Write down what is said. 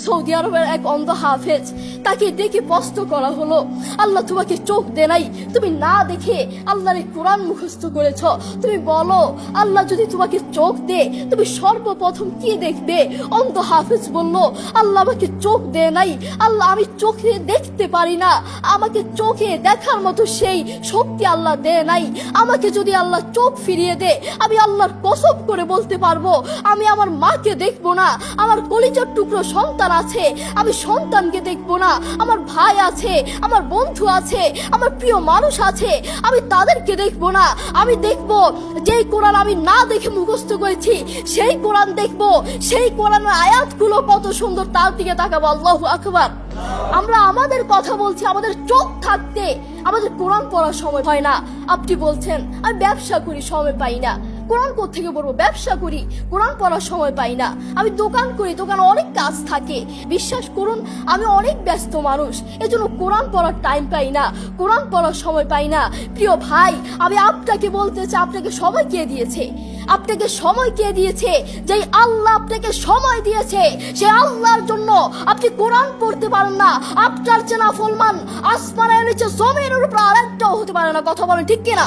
Saudi আরবের এক অন্ধ হাফেজ, তাকে ডেকে প্রশ্ন করা হলো, আল্লাহ তোমাকে চোখ দে নাই, তুমি না দেখে আল্লাহর এই কোরআন মুখস্থ করেছ, তুমি বলো আল্লাহ যদি তোমাকে চোখ দে তুমি সর্বপ্রথম কি দেখবে? অন্ধ হাফেজ বলল, আল্লাহ আমাকে চোখ দে নাই, আল্লাহ আমি চোখে দেখতে পারি না, আমাকে চোখে দেখার মতো সেই শক্তি আল্লাহ দে নাই। আমাকে যদি আল্লাহ চোখ ফিরিয়ে দে, আমি আল্লাহর কসম করে বলতে পারবো আমি আমার মাকে দেখবো না, আমার কলিজার টুকরো সন্তান আছে আমি সন্তানকে দেখবো না, আমার ভাই আছে, আমার বন্ধু আছে, আমার প্রিয় মানুষ আছে আমি তাদেরকে দেখবো না। আমি দেখবো যেই কোরআন আমি না দেখে মুখস্থ করেছি সেই কোরআন দেখবো, সেই কোরআনের আয়াতগুলো কত সুন্দর তার দিকে তাকাবো। আল্লাহু আকবার। আমরা আমাদের কথা বলছি, আমাদের চোখ থাকতে আমাদের কোরআন পড়ার সময় হয় না। আপনি বলছেন আমি ব্যবসা করি সময় পাই না, কোরআন কোত্থেকে পড়বো? ব্যবসা করি কোরআন পড়ার সময় পাই না, আমি দোকান করি দোকানে অনেক কাজ থাকে, বিশ্বাস করুন আমি অনেক ব্যস্ত মানুষ, এজন্য কোরআন পড়ার টাইম পাই না, কোরআন পড়ার সময় পাই না। প্রিয় ভাই, আমি আপনাকে বলতে চাই আপনাকে সময় কে দিয়েছে? আপনাকে সময় কে দিয়েছে? যেই আল্লাহ আপনাকে সময় দিয়েছে সেই আল্লাহর জন্য আপনি কোরআন পড়তে পারেন না। আপনার চেনা ফলমান আসমানের নিচে জমিনের উপর আরেকটাও হতে পারে না। কথা বলেন ঠিক কিনা?